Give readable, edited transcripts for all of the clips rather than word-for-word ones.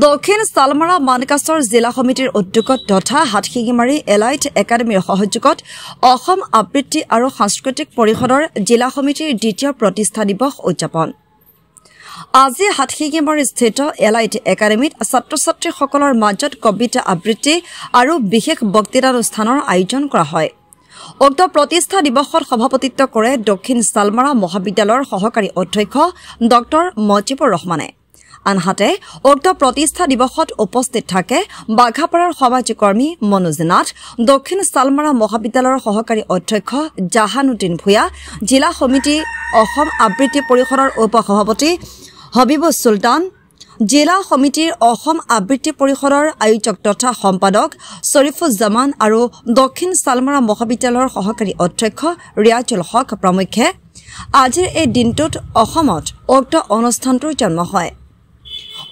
দক্ষিণ সালমাৰা মানকাছৰ জিলা সমিতিৰ উদ্যোগত তথা হাতশিঙিমাৰী এলাইট একাডেমীৰ সহযোগত অসম আবৃত্তি আৰু সাংস্কৃতিক পৰিষদৰ জিলা সমিতিৰ দ্বিতীয় প্ৰতিষ্ঠা দিৱস উদযাপন আজি হাতশিঙিমাৰী স্থিত এলাইট একাডেমীত ছাত্ৰ-ছাত্ৰীসকলৰ মাজত কবিতা আবৃত্তি আৰু বিশেষ বক্তৃতানুষ্ঠানৰ আয়োজন কৰা হয় উক্ত প্ৰতিষ্ঠা দিৱসত সভাপতিত্ব কৰে দক্ষিণ সালমাৰা মহাবিদ্যালয়ৰ সহকাৰী অধ্যক্ষ ডক্টৰ মজিবুৰ ৰহমানে আনহাতে উক্ত প্ৰতিষ্ঠা দিৱসত উপস্থিত থাকে বাঘাপাৰাৰ সমাজিক কৰ্মী মনোজ নাথ দক্ষিণ সালমাৰা মহাবিদ্যালয়ৰ সহকাৰী অধ্যক্ষ জাহানুদ্দিন ভূঞা জিলা সমিতি অসম আবৃত্তি পৰিষদৰ উপসভাপতি হবিবুছ সুলতান জিলা সমিতিৰ অসম আবৃত্তি পৰিষদৰ আয়োজক তথা সম্পাদক শৰীফুজ্জামান আৰু দক্ষিণ সালমাৰা মহাবিদ্যালয়ৰ সহকাৰী অধ্যক্ষ ৰিয়াজুল হক প্ৰমুখ্যে আজিৰ এই দিনটোত অসমত উক্ত অনুষ্ঠানটোৰ জন্ম হয়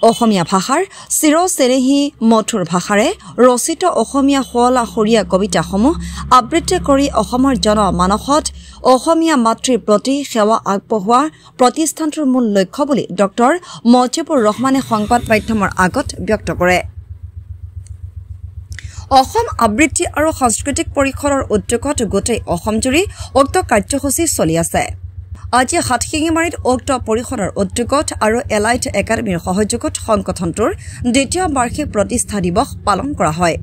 অসমীয়া ভাষাৰ চিৰচেনেহী মধুৰ ভাষাৰে ৰচিত অসমীয়া শুৱলা সুৰীয়া কবিতাসমূহ আবৃত্তি কৰি অসমৰ জনমানসত অসমীয়া মাতৃৰ প্ৰতি সেৱা আগবঢ়োৱাৰ প্ৰতিষ্ঠানটোৰ মূল লক্ষ্য বুলি ডক্টৰ মজিবুৰ ৰহমানে সংবাদ মাধ্যমৰ আগত ব্যক্ত কৰে অসম আবৃত্তি আৰু সাংস্কৃতিক পৰিষদৰ উদ্যোগত গোটেই অসমজুৰি উক্ত কাৰ্যসূচী চলি আছে আজি হাতশিঙিমাৰীত উক্ত পৰিষদৰ উদ্যোগত আৰু এলাইট একাডেমীৰ সহযোগত সংগঠনটোৰ দ্বিতীয় বাৰ্ষিক প্ৰতিষ্ঠা দিৱস পালন কৰা হয়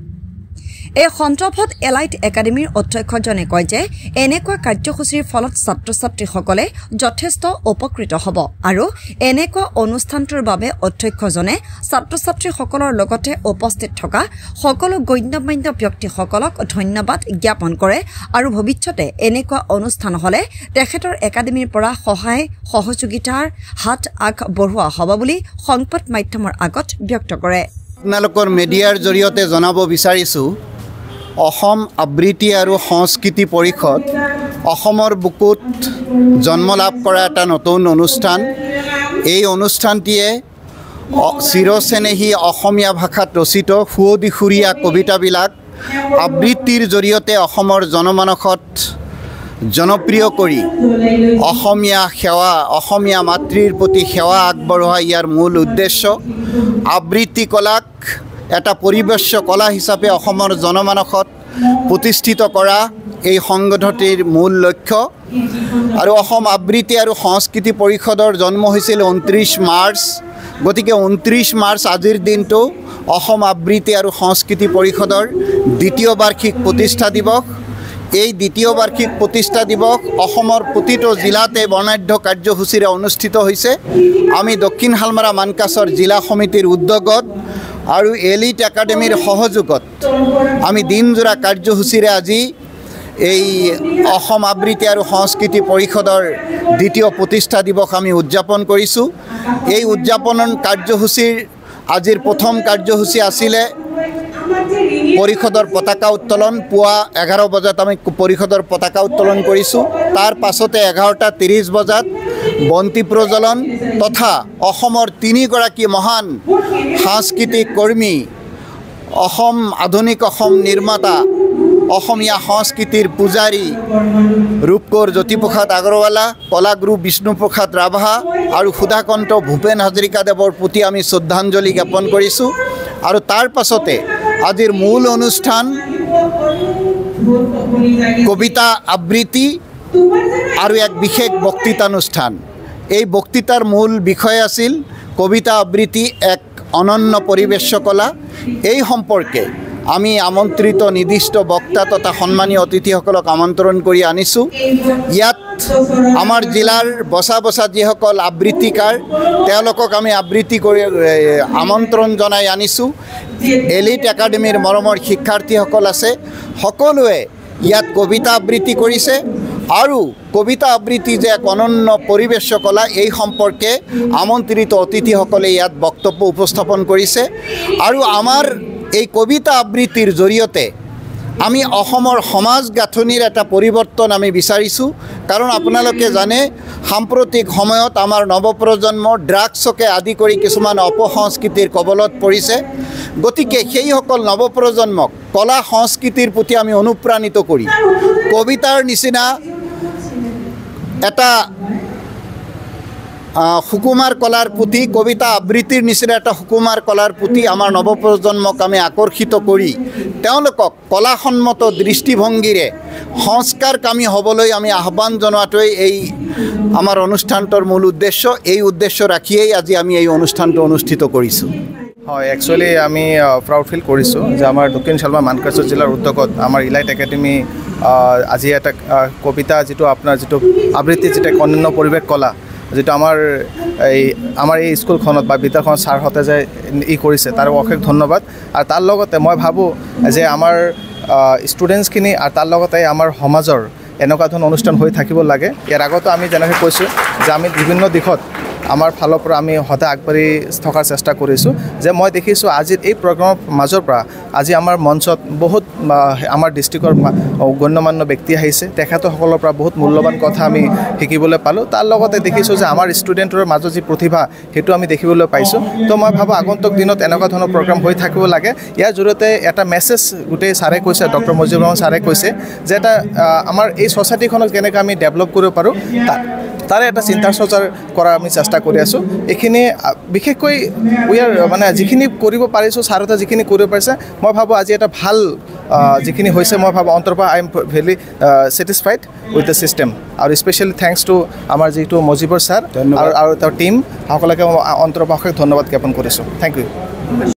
এই সন্দৰ্ভত এলাইট একাডেমীৰ অধ্যক্ষজনে কয় যে এনেকুৱা কাৰ্যসূচীৰ ফলত ছাত্ৰ-ছাত্ৰীসকলে যথেষ্ট উপকৃত হ'ব আৰু এনেকুৱা অনুষ্ঠানটোৰ বাবে অধ্যক্ষজনে ছাত্ৰ-ছাত্ৰীসকলৰ লগতে উপস্থিত থকা সকলো গণ্যমান্য ব্যক্তিসকলক ধন্যবাদ জ্ঞাপন কৰে আৰু ভৱিষ্যতে এনেকুৱা অনুষ্ঠান হ'লে তেখেতৰ একাডেমীৰ পৰা সহায় সহযোগিতাৰ হাত আগবঢ়োৱা হ'ব বুলি সংবাদ মাধ্যমৰ আগত ব্যক্ত কৰে আপোনালোকৰ মিডিয়াৰ জৰিয়তে জনাব বিচাৰিছোঁ অসম আবৃত্তি আৰু সংস্কৃতি পৰিষদ অসমৰ বুকুত জন্ম লাভ কৰা এটা নতুন অনুষ্ঠান এই অনুষ্ঠানটিয়ে চিৰচেনেহী অসমীয়া ভাষাত ৰচিত সুৱদী সুৰীয়া কবিতাবিলাক আবৃত্তিৰ জৰিয়তে অসমৰ জনমানসত জনপ্ৰিয় কৰি অসমীয়া সেৱা অসমীয়া মাতৃৰ প্ৰতি সেৱা আগবঢ়োৱা ইয়াৰ মূল উদ্দেশ্য আবৃত্তি কলাক এটা পৰিবেশ্য কলা হিচাপে অসমৰ জনমানসত প্ৰতিষ্ঠিত কৰা এই সংগঠনটিৰ মূল লক্ষ্য আৰু অসম আবৃত্তি আৰু সংস্কৃতি পৰিষদৰ জন্ম হৈছিল 29 মাৰ্চ গতিকে 29 মাৰ্চ আজিৰ দিনটো অসম আবৃত্তি আৰু সংস্কৃতি পৰিষদৰ দ্বিতীয় বাৰ্ষিক প্ৰতিষ্ঠা দিৱস এই দ্বিতীয় বাৰ্ষিক প্ৰতিষ্ঠা দিৱস অসমৰ প্ৰতিটো জিলাতে বৰ্ণাঢ্য কাৰ্যসূচীৰে অনুষ্ঠিত হৈছে আমি দক্ষিণ সালমাৰা মানকাছৰ জিলা সমিতিৰ উদ্যোগত আৰু এলিট একাডেমীৰ সহযোগত আমি দিনজোৰা কাৰ্যসূচীৰে আজি এই অসম আবৃত্তি আৰু সংস্কৃতি পৰিষদৰ দ্বিতীয় প্ৰতিষ্ঠা দিৱস আমি উদযাপন কৰিছোঁ এই উদযাপন কাৰ্যসূচীৰ আজিৰ প্ৰথম কাৰ্যসূচী আছিলে পৰিষদৰ পতাকা উত্তোলন পুৱা 11 বজাত আমি পৰিষদৰ পতাকা উত্তোলন কৰিছোঁ তাৰ পাছতে 11:30 বজাত বন্তি প্ৰজ্বলন তথা অসমৰ 3গৰাকী মহান সাংস্কৃতিক কৰ্মী অসম আধুনিক অসম নিৰ্মাতা অসমীয়া সংস্কৃতিৰ পূজাৰী ৰূপকোঁৱৰ জ্যোতিপ্ৰসাদ আগৰৱালা কলাগুৰু বিষ্ণুপ্ৰসাদ ৰাভা আৰু সুধাকন্ত ভূপেন হাজৰিকাদেৱৰ প্ৰতি আমি শ্ৰদ্ধাঞ্জলি জ্ঞাপন কৰিছোঁ আৰু তাৰ পাছতে আজিৰ মূল অনুষ্ঠান কবিতা আবৃত্তি আৰু এক বিশেষ বক্তৃতানুষ্ঠান এই বক্তৃতাৰ মূল বিষয় আছিল কবিতা আবৃত্তি এক অনন্য পৰিবেশ্য কলা এই সম্পৰ্কে আমি আমন্ত্ৰিত নিৰ্দিষ্ট বক্তা তথা সন্মানীয় অতিথিসকলক আমন্ত্ৰণ কৰি আনিছোঁ ইয়াত আমাৰ জিলাৰ বছা বছা যিসকল আবৃত্তিকাৰ তেওঁলোকক আমি আবৃত্তি কৰি আমন্ত্ৰণ জনাই আনিছোঁ এলিট একাডেমীৰ মৰমৰ শিক্ষাৰ্থীসকল আছে সকলোৱে ইয়াত কবিতা আবৃত্তি কৰিছে আৰু কবিতা আবৃত্তি যে এক অনন্য পৰিবেশ্য কলা এই সম্পৰ্কে আমন্ত্ৰিত অতিথিসকলে ইয়াত বক্তব্য উপস্থাপন কৰিছে আৰু আমাৰ এই কবিতা আবৃত্তিৰ জৰিয়তে আমি অসমৰ সমাজ গাঁথনিৰ এটা পৰিৱৰ্তন আমি বিচাৰিছোঁ কাৰণ আপোনালোকে জানে সাম্প্ৰতিক সময়ত আমাৰ নৱপ্ৰজন্ম ড্ৰাগছকে আদি কৰি কিছুমান অপসংস্কৃতিৰ কবলত পৰিছে গতিকে সেইসকল নৱপ্ৰজন্মক কলা সংস্কৃতিৰ প্ৰতি আমি অনুপ্ৰাণিত কৰি কবিতাৰ নিচিনা এটা সুকুমাৰ কলাৰ প্ৰতি কবিতা আবৃত্তিৰ নিচিনা এটা সুকুমাৰ কলাৰ প্ৰতি আমাৰ নৱপ্ৰজন্মক আমি আকৰ্ষিত কৰি তেওঁলোকক কলাসন্মত দৃষ্টিভংগীৰে সংস্কাৰকামী হ'বলৈ আমি আহ্বান জনোৱাটোৱেই এই আমাৰ অনুষ্ঠানটোৰ মূল উদ্দেশ্য। এই উদ্দেশ্য ৰাখিয়েই আজি আমি এই অনুষ্ঠানটো অনুষ্ঠিত কৰিছোঁ। হয়, একচুৱেলি আমি প্ৰাউড ফিল কৰিছোঁ যে আমাৰ দক্ষিণ শালমাৰ মানকাছাৰ জিলাৰ উদ্যোগত আমাৰ ইলাইট একাডেমি আজি এটা কবিতা যিটো আপোনাৰ যিটো আবৃত্তি যিটো এক অনন্য পৰিৱেশ কলা যেটো আমাৰ এই স্কুলখনত বা বিদ্যালয়খনত ছাৰহঁতে যে কৰিছে তাৰ অশেষ ধন্যবাদ। আৰু তাৰ লগতে মই ভাবোঁ যে আমাৰ ষ্টুডেণ্টছখিনি আৰু তাৰ লগতে আমাৰ সমাজৰ এনেকুৱা ধৰণৰ অনুষ্ঠান হৈ থাকিব লাগে। ইয়াৰ আগতো আমি যেনেকৈ কৈছোঁ যে আমি বিভিন্ন দিশত আমাৰ ফালৰ পৰা আমি সদায় আগবাঢ়ি থকাৰ চেষ্টা কৰিছোঁ। যে মই দেখিছোঁ আজিৰ এই প্ৰগ্ৰামৰ মাজৰ পৰা আজি আমাৰ মঞ্চত বহুত আমাৰ ডিষ্ট্ৰিক্টৰ গণ্যমান্য ব্যক্তি আহিছে, তেখেতসকলৰ পৰা বহুত মূল্যৱান কথা আমি শিকিবলৈ পালোঁ। তাৰ লগতে দেখিছোঁ যে আমাৰ ষ্টুডেণ্টৰ মাজত যি প্ৰতিভা সেইটো আমি দেখিবলৈ পাইছোঁ। তো মই ভাবোঁ আগন্তুক দিনত এনেকুৱা ধৰণৰ প্ৰগ্ৰাম হৈ থাকিব লাগে। ইয়াৰ জৰিয়তে এটা মেছেজ গোটেই ছাৰে কৈছে, ডক্টৰ মজিবুৰ ৰহমান ছাৰে কৈছে যে এটা আমাৰ এই ছ'চাইটিখনক কেনেকৈ আমি ডেভেলপ কৰিব পাৰোঁ তাৰে এটা চিন্তা চৰ্চা কৰাৰ আমি চেষ্টা কৰি আছোঁ। এইখিনি বিশেষকৈ মানে যিখিনি কৰিব পাৰিছোঁ ছাৰহঁতে যিখিনি কৰিব পাৰিছে মই ভাবোঁ আজি এটা ভাল যিখিনি হৈছে মই ভাবোঁ অন্তৰৰ পৰা I am very satisfied with the system. আৰু স্পেচিয়েলি থেংকছ টু আমাৰ যিটো মজিবৰ ছাৰ আৰু তেওঁৰ টীম সকলোকে অন্তৰৰ পৰা অশেষ ধন্যবাদ জ্ঞাপন কৰিছোঁ। Thank U.